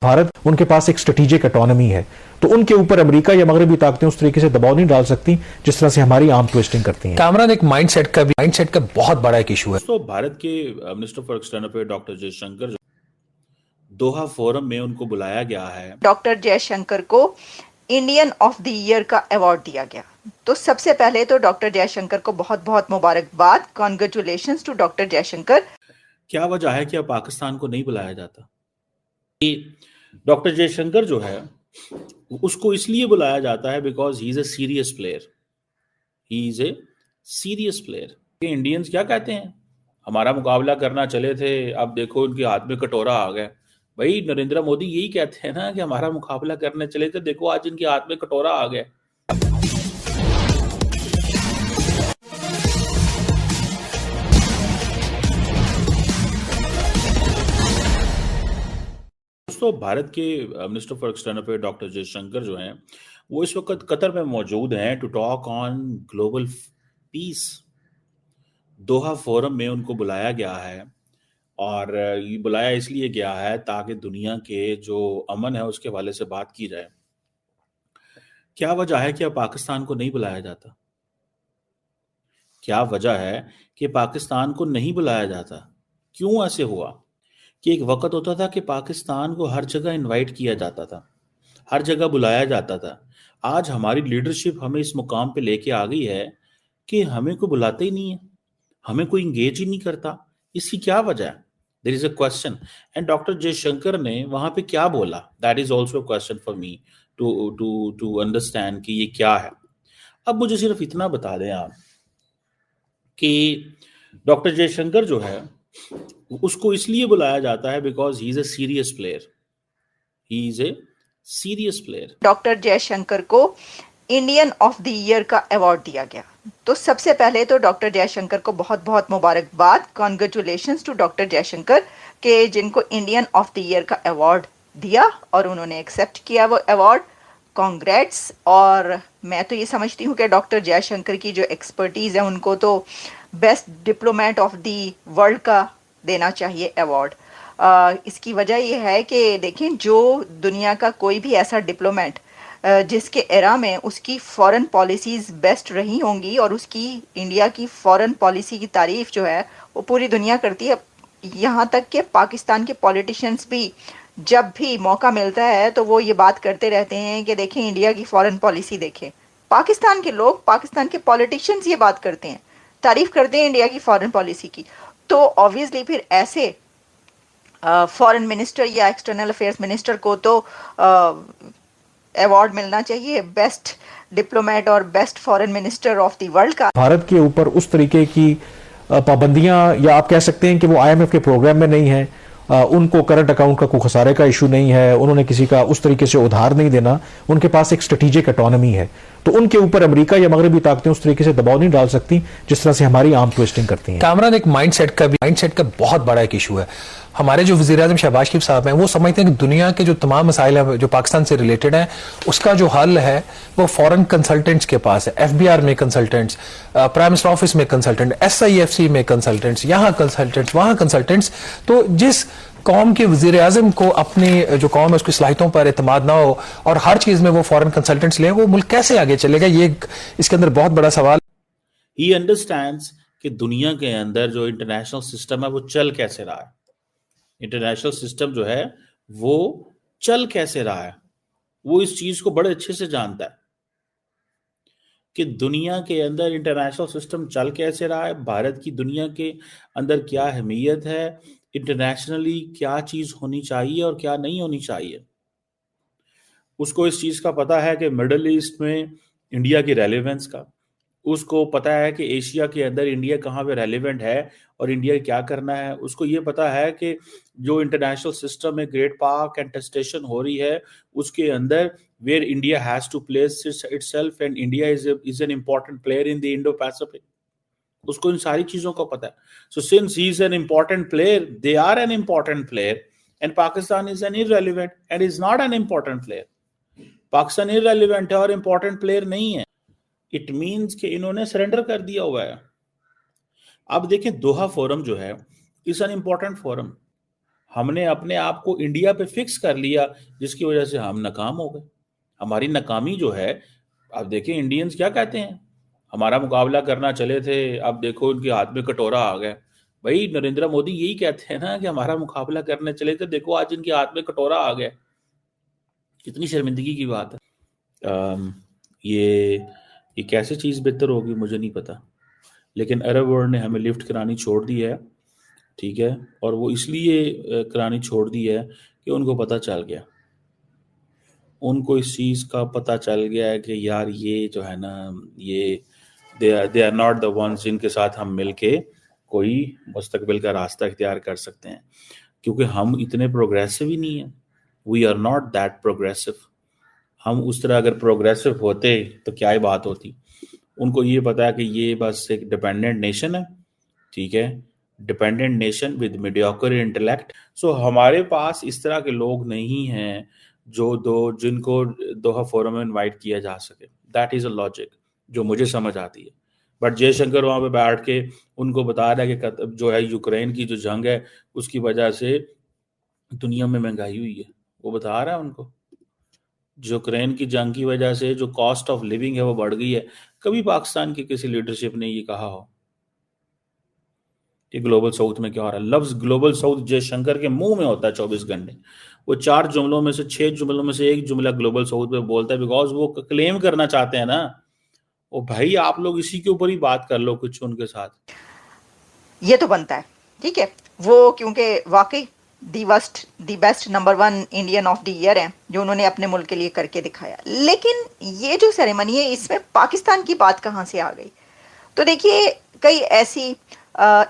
भारत उनके पास एक strategic autonomy है, तो उनके ऊपर अमेरिका या मगरबी ताकतें उस तरीके से दबाव नहीं डाल सकती जिस तरह से हमारी आर्म ट्विस्टिंग करती हैं। कामरान, एक माइंडसेट का बहुत बड़ा एक इशू है। तो भारत के minister for external affair doctor Jaishankar, Doha forum में उनको बुलाया गया है। डॉक्टर जयशंकर को इंडियन ऑफ द ईयर का अवार्ड दिया गया। तो सबसे पहले तो डॉक्टर जयशंकर को बहुत बहुत मुबारकबाद, कॉन्ग्रेचुलेशंस टू डॉक्टर जयशंकर। क्या वजह है कि अब पाकिस्तान को नहीं बुलाया जाता? डॉक्टर जयशंकर जो है उसको इसलिए बुलाया जाता है because he is a serious player. He is a serious player. Indians क्या कहते हैं, हमारा मुकाबला करना चले थे, अब देखो उनके हाथ में कटोरा आ गया। भाई नरेंद्र मोदी यही कहते हैं ना कि हमारा मुकाबला करने चले थे, देखो आज इनके हाथ में कटोरा आ गया। दोस्तों, भारत के minister for external affair doctor Jaishankar जो हैं वो इस वक्त कतर में मौजूद हैं to talk on global peace. Doha forum में उनको बुलाया गया है और ये बुलाया इसलिए गया है ताकि दुनिया के जो अमन है उसके हवाले से बात की जाए। क्या वजह है कि अब पाकिस्तान को नहीं बुलाया जाता? क्या वजह है कि पाकिस्तान को नहीं बुलाया जाता? क्यों ऐसे हुआ कि एक वक्त होता था कि पाकिस्तान को हर जगह इनवाइट किया जाता था, हर जगह बुलाया जाता था। आज हमारी लीडरशिप हमें इस मुकाम पे लेके आ गई है कि हमें कोई बुलाता ही नहीं है, हमें कोई इंगेज ही नहीं करता। इसकी क्या वजह है? There is a question. And doctor Jaishankar ने वहां पे क्या बोला, that is also a question for me to to to understand कि ये क्या है। अब मुझे सिर्फ इतना बता दें आप कि डॉक्टर जयशंकर जो है उसको इसलिए बुलाया जाता है because he is a serious player. He is a serious player. Doctor Jaishankar को इंडियन ऑफ द ईयर का अवार्ड दिया गया। तो सबसे पहले तो डॉक्टर जयशंकर को बहुत बहुत मुबारकबाद, कॉन्ग्रेचुलेशंस टू डॉक्टर जयशंकर के जिनको इंडियन ऑफ द ईयर का अवार्ड दिया और उन्होंने एक्सेप्ट किया वो अवार्ड। कॉन्ग्रेट्स। और मैं तो ये समझती हूँ कि डॉक्टर जयशंकर की जो एक्सपर्टीज़ है उनको तो best diplomat of the world का देना चाहिए अवार्ड। इसकी वजह यह है कि देखें, जो दुनिया का कोई भी ऐसा डिप्लोमेट जिसके एरा में उसकी फॉरेन पॉलिसीज़ बेस्ट रही होंगी और उसकी इंडिया की फॉरेन पॉलिसी की तारीफ़ जो है वो पूरी दुनिया करती है। यहाँ तक कि पाकिस्तान के पॉलिटिशियंस भी जब भी मौका मिलता है तो वो ये बात करते रहते हैं कि देखें इंडिया की फॉरेन पॉलिसी देखें। पाकिस्तान के लोग, पाकिस्तान के पॉलिटिशियंस ये बात करते हैं, तारीफ़ करते हैं इंडिया की फॉरेन पॉलिसी की। तो ऑब्वियसली फिर ऐसे फॉरेन मिनिस्टर या एक्सटर्नल अफेयर्स मिनिस्टर को तो अवार्ड मिलना चाहिए बेस्ट डिप्लोमेट और best foreign minister of the world का। भारत के ऊपर उस तरीके की पाबंदियां, या आप कह सकते हैं कि वो आईएमएफ के प्रोग्राम में नहीं है, उनको करंट अकाउंट का कोई खसारे का इशू नहीं है, उन्होंने किसी का उस तरीके से उधार नहीं देना, उनके पास एक स्ट्रेटेजिक ऑटोनॉमी है, तो उनके ऊपर अमेरिका या मगरबी ताकतें उस तरीके से दबाव नहीं डाल सकती जिस तरह से हमारी आर्म ट्विस्टिंग करती हैं। कामरान, एक माइंडसेट का बहुत बड़ा एक इशू है। हमारे जो वज़ीर-ए-आज़म शहबाज शरीफ साहब हैं वो समझते हैं कि दुनिया के जो तमाम मसाइल हैं जो पाकिस्तान से रिलेटेड हैं उसका जो हल है वो फॉरेन कंसल्टेंट्स के पास है। एफबीआर में कंसल्टेंट्स, प्राइम मिनिस्टर ऑफिस में कंसल्टेंट, एसआईएफसी में कंसल्टेंट्स, यहाँ कंसल्टेंट्स, वहाँ कंसल्टेंट्स। तो जिस कौम के वज़ीर-ए-आज़म को अपनी जो कौम है उसकी सलाहियतों पर एतमाद ना हो और हर चीज में वो फॉरेन कंसल्टेंट्स ले, वो मुल्क कैसे आगे चलेगा? ये इसके अंदर बहुत बड़ा सवाल। ही अंडरस्टैंड्स कि दुनिया के अंदर जो इंटरनेशनल सिस्टम है वो चल कैसे रहा है। इंटरनेशनल सिस्टम जो है वो चल कैसे रहा है, वो इस चीज को बड़े अच्छे से जानता है कि दुनिया के अंदर इंटरनेशनल सिस्टम चल कैसे रहा है, भारत की दुनिया के अंदर क्या अहमियत है, इंटरनेशनली क्या चीज होनी चाहिए और क्या नहीं होनी चाहिए। उसको इस चीज का पता है कि मिडल ईस्ट में इंडिया की रेलेवेंस का, उसको पता है कि एशिया के अंदर इंडिया कहाँ पे रेलेवेंट है और इंडिया क्या करना है। उसको ये पता है कि जो इंटरनेशनल सिस्टम में ग्रेट पार्क कंटेस्टेशन हो रही है उसके अंदर where India has to place itself and India is an important player in the Indo Pacific. उसको इन सारी चीजों का पता है। So since he is an important player, they are an important player and Pakistan is an irrelevant and is not an important player. Pakistan irrelevant है और important player नहीं है। इट मीन्स कि इन्होंने सरेंडर कर दिया हुआ है। अब देखें, दोहा फोरम जो है इज एन इम्पोर्टेंट फोरम। हमने अपने आप को इंडिया पे फिक्स कर लिया, जिसकी वजह से हम नाकाम हो गए। हमारी नाकामी जो है, अब देखिए इंडियंस क्या कहते हैं, हमारा मुकाबला करना चले थे, अब देखो उनके हाथ में कटोरा आ गया। भाई नरेंद्र मोदी यही कहते हैं ना कि हमारा मुकाबला करने चले थे, देखो आज इनके हाथ में कटोरा आ गया। कितनी शर्मिंदगी की बात है। ये कैसे चीज़ बेहतर होगी मुझे नहीं पता, लेकिन अरब वर्ल्ड ने हमें लिफ्ट करानी छोड़ दी है, ठीक है, और वो इसलिए करानी छोड़ दी है कि उनको पता चल गया, उनको इस चीज़ का पता चल गया है कि यार ये जो है ना, ये they are not the ones जिनके साथ हम मिलके कोई मुस्तकबिल का रास्ता इख्तियार कर सकते हैं, क्योंकि हम इतने प्रोग्रेसिव ही नहीं हैं। We are not that progressive. हम उस तरह अगर प्रोग्रेसिव होते तो क्या ही बात होती। उनको ये पता है कि ये बस एक डिपेंडेंट नेशन है, ठीक है, dependent nation with mediocre intellect. So हमारे पास इस तरह के लोग नहीं हैं जिनको दोहा फोरम में इनवाइट किया जा सके। दैट इज अ लॉजिक जो मुझे समझ आती है। बट जयशंकर वहां पे बैठ के उनको बता रहा है कि जो है यूक्रेन की जो जंग है उसकी वजह से दुनिया में महंगाई हुई है। वो बता रहा है उनको यूक्रेन की जंग की वजह से जो कॉस्ट ऑफ लिविंग है वो बढ़ गई है। कभी पाकिस्तान की किसी लीडरशिप ने ये कहा हो कि ग्लोबल साउथ में क्या हो रहा है? लफ्ज ग्लोबल साउथ जयशंकर के मुंह में होता है 24 घंटे। वो 4 जुमलों में से 6 जुमलों में से एक जुमला ग्लोबल साउथ पे बोलता है, बिकॉज वो क्लेम करना चाहते हैं ना। ओ भाई आप लोग इसी के ऊपर ही बात कर लो कुछ उनके साथ। ये तो बनता है, ठीक है, वो क्योंकि वाकई the best number 1 Indian of the year है जो उन्होंने अपने मुल्क के लिए करके दिखाया। लेकिन ये जो सेरेमनी है इसमें पाकिस्तान की बात कहाँ से आ गई? तो देखिए कई ऐसी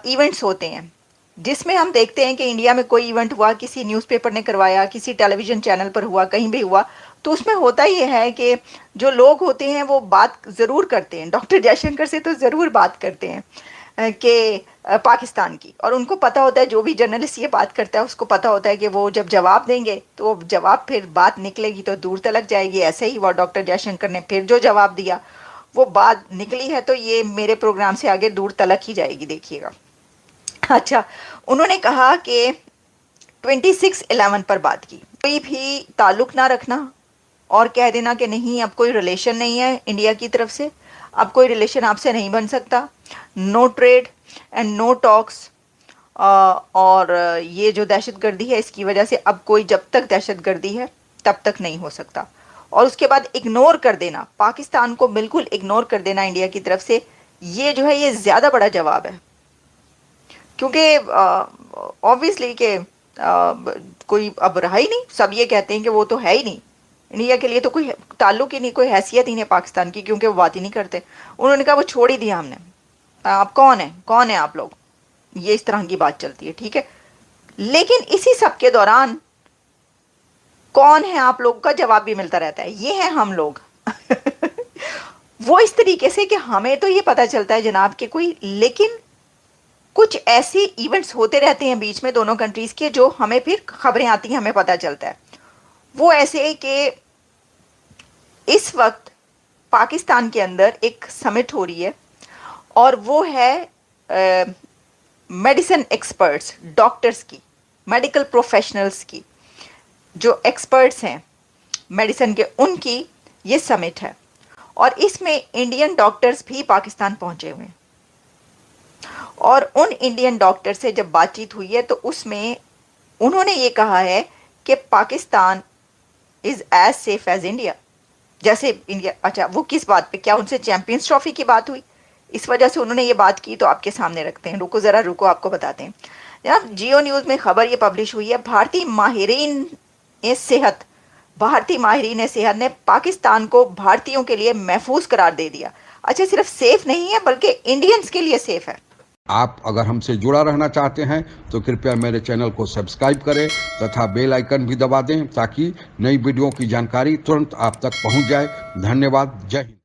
इवेंट्स होते हैं जिसमें हम देखते हैं कि इंडिया में कोई इवेंट हुआ, किसी न्यूज़पेपर ने करवाया, किसी टेलीविज़न चैनल पर हुआ, कहीं भी हुआ, तो उसमें होता ही है कि जो लोग होते हैं वो बात ज़रूर करते हैं। डॉक्टर जयशंकर से तो ज़रूर बात करते हैं कि पाकिस्तान की, और उनको पता होता है, जो भी जर्नलिस्ट ये बात करता है उसको पता होता है कि वो जब जवाब देंगे तो जवाब फिर बात निकलेगी तो दूर तलक जाएगी। ऐसे ही वो डॉक्टर जयशंकर ने फिर जो जवाब दिया वो बात निकली है तो ये मेरे प्रोग्राम से आगे दूर तलक ही जाएगी, देखिएगा। अच्छा, उन्होंने कहा कि 26/11 पर बात की, कोई भी ताल्लुक ना रखना और कह देना कि नहीं अब कोई रिलेशन नहीं है इंडिया की तरफ से, अब कोई रिलेशन आपसे नहीं बन सकता, no trade and no talks, और ये जो दहशतगर्दी है इसकी वजह से अब कोई, जब तक दहशतगर्दी है तब तक नहीं हो सकता। और उसके बाद इग्नोर कर देना, पाकिस्तान को बिल्कुल इग्नोर कर देना इंडिया की तरफ से, ये जो है ये ज़्यादा बड़ा जवाब है। क्योंकि ऑब्वियसली कि कोई अब रहा ही नहीं, सब ये कहते हैं कि वो तो है ही नहीं, इंडिया के लिए तो कोई ताल्लुक ही नहीं, कोई हैसियत ही नहीं पाकिस्तान की, क्योंकि वो बात ही नहीं करते। उन्होंने कहा वो छोड़ ही दिया हमने, आप कौन है आप लोग, ये इस तरह की बात चलती है, ठीक है। लेकिन इसी सब के दौरान कौन है आप लोग का जवाब भी मिलता रहता है, ये है हम लोग। वो इस तरीके से कि हमें तो ये पता चलता है जनाब के कोई, लेकिन कुछ ऐसे इवेंट्स होते रहते हैं बीच में दोनों कंट्रीज के जो हमें फिर खबरें आती हैं, हमें पता चलता है। वो ऐसे कि इस वक्त पाकिस्तान के अंदर एक समिट हो रही है और वो है मेडिसिन एक्सपर्ट्स, डॉक्टर्स की, मेडिकल प्रोफेशनल्स की, जो एक्सपर्ट्स हैं मेडिसिन के, उनकी ये समिट है। और इसमें इंडियन डॉक्टर्स भी पाकिस्तान पहुंचे हुए हैं। और उन इंडियन डॉक्टर से जब बातचीत हुई है तो उसमें उन्होंने ये कहा है कि Pakistan is as safe as India, जैसे इंडिया। अच्छा, वो किस बात पे, क्या उनसे चैंपियंस ट्रॉफी की बात हुई, इस वजह से उन्होंने ये बात की, तो आपके सामने रखते हैं। रुको आपको बताते हैं। जनाब, जियो न्यूज़ में खबर ये पब्लिश हुई है, भारतीय माहिरीन सेहत ने पाकिस्तान को भारतीयों के लिए महफूज करार दे दिया। अच्छा, सिर्फ सेफ नहीं है बल्कि इंडियंस के लिए सेफ है। आप अगर हमसे जुड़ा रहना चाहते हैं तो कृपया मेरे चैनल को सब्सक्राइब करें तथा बेल आइकन भी दबा दें ताकि नई वीडियो की जानकारी तुरंत आप तक पहुंच जाए। धन्यवाद। जय हिंद।